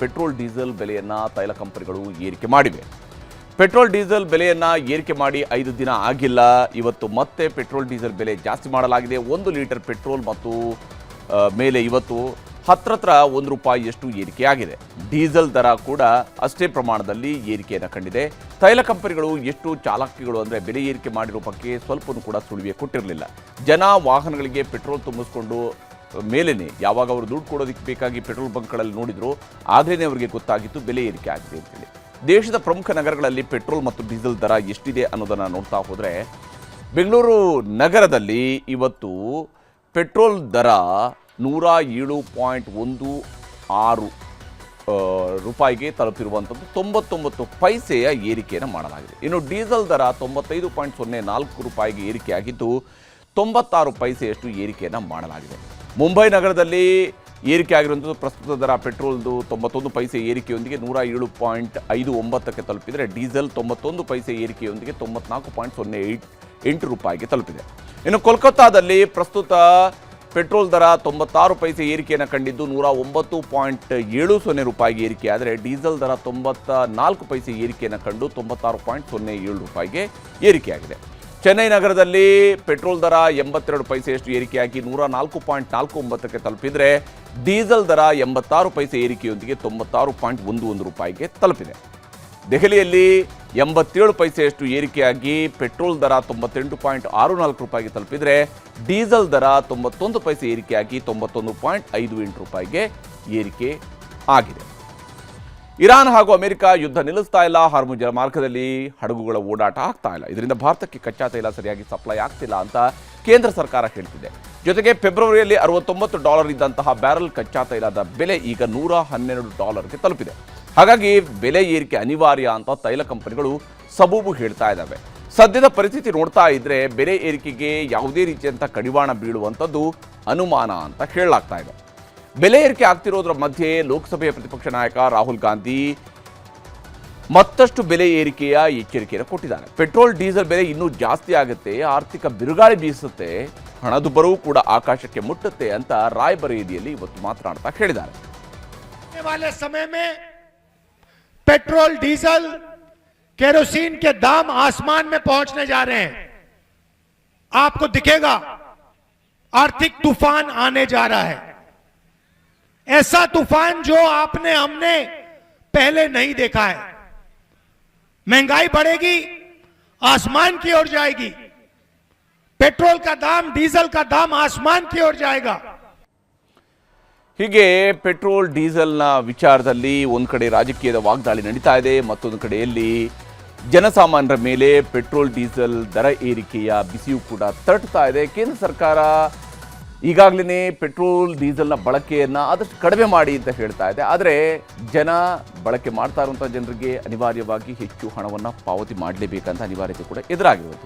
Petrol diesel ಬೆಲೆಯನ್ನು ತೈಲ ಕಂಪನಿಗಳು ಏರಿಕೆ ಮಾಡಿವೆ. ಪೆಟ್ರೋಲ್ ಡೀಸೆಲ್ ಬೆಲೆಯನ್ನು ಏರಿಕೆ ಮಾಡಿ 5 ದಿನ ಆಗಿಲ್ಲ. ಇವತ್ತು ಮತ್ತೆ ಪೆಟ್ರೋಲ್ ಡೀಸೆಲ್ ಬೆಲೆ ಜಾಸ್ತಿ ಮಾಡಲಾಗಿದೆ. 1 ಲೀಟರ್ ಪೆಟ್ರೋಲ್ ಮತ್ತು ಮೇಲೆ ಇವತ್ತು ಹತ್ರ ₹1 ಏರಿಕೆಯಾಗಿದೆ. ಡೀಸೆಲ್ ದರ ಕೂಡ ಅಷ್ಟೇ ಪ್ರಮಾಣದಲ್ಲಿ ಏರಿಕೆಯನ್ನು ಕಂಡಿದೆ. ತೈಲ ಕಂಪನಿಗಳು ಎಷ್ಟು ಚಾಲಾಕಿಗಳು ಅಂದರೆ ಬೆಲೆ ಏರಿಕೆ ಮಾಡಿರೋ ಬಗ್ಗೆ ಸ್ವಲ್ಪನೂ ಕೂಡ ಸುಳಿವೆ ಕೊಟ್ಟಿರಲಿಲ್ಲ. ಜನ ವಾಹನಗಳಿಗೆ ಪೆಟ್ರೋಲ್ ತುಂಬಿಸ್ಕೊಂಡು ಮೇಲೇನೆ ಯಾವಾಗ ಅವರು ದುಡ್ಡು ಕೊಡೋದಕ್ಕೆ ಬೇಕಾಗಿ ಪೆಟ್ರೋಲ್ ಬಂಕ್ಗಳಲ್ಲಿ ನೋಡಿದ್ರು ಆಗಲೇ ಅವರಿಗೆ ಗೊತ್ತಾಗಿತ್ತು ಬೆಲೆ ಏರಿಕೆ ಆಗಿದೆ ಅಂತೇಳಿ. ದೇಶದ ಪ್ರಮುಖ ನಗರಗಳಲ್ಲಿ ಪೆಟ್ರೋಲ್ ಮತ್ತು ಡೀಸೆಲ್ ದರ ಎಷ್ಟಿದೆ ಅನ್ನೋದನ್ನು ನೋಡ್ತಾ ಹೋದರೆ ಬೆಂಗಳೂರು ನಗರದಲ್ಲಿ ಇವತ್ತು ಪೆಟ್ರೋಲ್ ದರ ₹107.16 ತಲುಪಿರುವಂಥದ್ದು 99 ಪೈಸೆಯ ಏರಿಕೆಯನ್ನು ಮಾಡಲಾಗಿದೆ. ಇನ್ನು ಡೀಸೆಲ್ ದರ ₹95.04 ಏರಿಕೆಯಾಗಿದ್ದು 96 ಪೈಸೆಯಷ್ಟು ಏರಿಕೆಯನ್ನು ಮಾಡಲಾಗಿದೆ. ಮುಂಬೈ ನಗರದಲ್ಲಿ ಏರಿಕೆ ಆಗಿರುವಂಥದ್ದು ಪ್ರಸ್ತುತ ದರ ಪೆಟ್ರೋಲ್ದು 91 ಪೈಸೆ ಏರಿಕೆಯೊಂದಿಗೆ ₹107.59 ತಲುಪಿದರೆ ಡೀಸೆಲ್ 91 ಪೈಸೆ ಏರಿಕೆಯೊಂದಿಗೆ ₹94.08 ತಲುಪಿದೆ. ಇನ್ನು ಕೋಲ್ಕತ್ತಾದಲ್ಲಿ ಪ್ರಸ್ತುತ ಪೆಟ್ರೋಲ್ ದರ 96 ಪೈಸೆ ಏರಿಕೆಯನ್ನು ಕಂಡಿದ್ದು ₹109.70 ಏರಿಕೆಯಾದರೆ ಡೀಸೆಲ್ ದರ 94 ಪೈಸೆ ಏರಿಕೆಯನ್ನು ಕಂಡು ₹96.07 ಏರಿಕೆಯಾಗಿದೆ. ಚೆನ್ನೈ ನಗರದಲ್ಲಿ ಪೆಟ್ರೋಲ್ ದರ 82 ಪೈಸೆಯಷ್ಟು ಏರಿಕೆಯಾಗಿ ₹104.49 ತಲುಪಿದರೆ ಡೀಸೆಲ್ ದರ 86 ಪೈಸೆ ಏರಿಕೆಯೊಂದಿಗೆ ₹96.11 ತಲುಪಿದೆ. ದೆಹಲಿಯಲ್ಲಿ 87 ಪೈಸೆಯಷ್ಟು ಏರಿಕೆಯಾಗಿ ಪೆಟ್ರೋಲ್ ದರ ₹98.64 ತಲುಪಿದರೆ ಡೀಸೆಲ್ ದರ 91 ಪೈಸೆ ಏರಿಕೆಯಾಗಿ ₹91.58 ಏರಿಕೆ ಆಗಿದೆ. ಇರಾನ್ ಹಾಗೂ ಅಮೆರಿಕ ಯುದ್ಧ ನಿಲ್ಲಿಸ್ತಾ ಇಲ್ಲ. ಹಾರ್ಮುಜ್ ಜಲಮಾರ್ಗದಲ್ಲಿ ಹಡಗುಗಳ ಓಡಾಟ ಆಗ್ತಾ ಇಲ್ಲ. ಇದರಿಂದ ಭಾರತಕ್ಕೆ ಕಚ್ಚಾ ತೈಲ ಸರಿಯಾಗಿ ಸಪ್ಲೈ ಆಗ್ತಿಲ್ಲ ಅಂತ ಕೇಂದ್ರ ಸರ್ಕಾರ ಹೇಳ್ತಿದೆ. ಜೊತೆಗೆ ಫೆಬ್ರವರಿಯಲ್ಲಿ $69 ಇದ್ದಂತಹ ಬ್ಯಾರಲ್ ಕಚ್ಚಾ ತೈಲದ ಬೆಲೆ ಈಗ $112 ತಲುಪಿದೆ. ಹಾಗಾಗಿ ಬೆಲೆ ಏರಿಕೆ ಅನಿವಾರ್ಯ ಅಂತ ತೈಲ ಕಂಪನಿಗಳು ಸಬೂಬು ಹೇಳ್ತಾ ಇದ್ದಾವೆ. ಸದ್ಯದ ಪರಿಸ್ಥಿತಿ ನೋಡ್ತಾ ಇದ್ರೆ ಬೆಲೆ ಏರಿಕೆಗೆ ಯಾವುದೇ ರೀತಿಯಂಥ ಕಡಿವಾಣ ಬೀಳುವಂಥದ್ದು ಅನುಮಾನ ಅಂತ ಹೇಳಲಾಗ್ತಾ ಇದೆ. ಬೆಲೆ ಏರಿಕೆ ಆಗ್ತಿರೋದ್ರ ಮಧ್ಯೆ ಲೋಕಸಭೆಯ ಪ್ರತಿಪಕ್ಷ ನಾಯಕ ರಾಹುಲ್ ಗಾಂಧಿ ಮತ್ತಷ್ಟು ಬೆಲೆ ಏರಿಕೆಯ ಎಚ್ಚರಿಕೆಯನ್ನು ಕೊಟ್ಟಿದ್ದಾರೆ. ಪೆಟ್ರೋಲ್ ಡೀಸೆಲ್ ಬೆಲೆ ಇನ್ನೂ ಜಾಸ್ತಿ ಆಗುತ್ತೆ, ಆರ್ಥಿಕ ಬಿರುಗಾಳಿ ಬೀಸುತ್ತೆ, ಹಣದುಬ್ಬರವೂ ಕೂಡ ಆಕಾಶಕ್ಕೆ ಮುಟ್ಟುತ್ತೆ ಅಂತ ರಾಯಬರೇಲಿಯಲ್ಲಿ ಇವತ್ತು ಮಾತನಾಡ್ತಾ ಹೇಳಿದ್ದಾರೆ. पेट्रोल डीजल केरोसिन के दाम आसमान में पहुंचने जा रहे हैं. आपको दिखेगा आर्थिक तूफान आने जा रहा है. ऐसा तूफान जो हमने पहले नहीं देखा है. महंगाई बढ़ेगी, आसमान की ओर जाएगी. पेट्रोल का दाम, डीजल का दाम आसमान की ओर जाएगा. ಹೀಗೆ ಪೆಟ್ರೋಲ್ ಡೀಸೆಲ್ನ ವಿಚಾರದಲ್ಲಿ ಒಂದು ಕಡೆ ರಾಜಕೀಯದ ವಾಗ್ದಾಳಿ ನಡೀತಾ ಇದೆ, ಮತ್ತೊಂದು ಕಡೆಯಲ್ಲಿ ಜನಸಾಮಾನ್ಯರ ಮೇಲೆ ಪೆಟ್ರೋಲ್ ಡೀಸೆಲ್ ದರ ಏರಿಕೆಯ ಬಿಸಿಯೂ ಕೂಡ ತಟ್ಟುತ್ತಾ ಇದೆ. ಕೇಂದ್ರ ಸರ್ಕಾರ ಈಗಾಗಲೇ ಪೆಟ್ರೋಲ್ ಡೀಸೆಲ್ನ ಬಳಕೆಯನ್ನು ಆದಷ್ಟು ಕಡಿಮೆ ಮಾಡಿ ಅಂತ ಹೇಳ್ತಾ ಇದೆ. ಆದರೆ ಜನ ಬಳಕೆ ಮಾಡ್ತಾ ಇರುವಂಥ ಜನರಿಗೆ ಅನಿವಾರ್ಯವಾಗಿ ಹೆಚ್ಚು ಹಣವನ್ನು ಪಾವತಿ ಮಾಡಲೇಬೇಕಂತ ಅನಿವಾರ್ಯತೆ ಕೂಡ ಎದುರಾಗಿರುವುದು.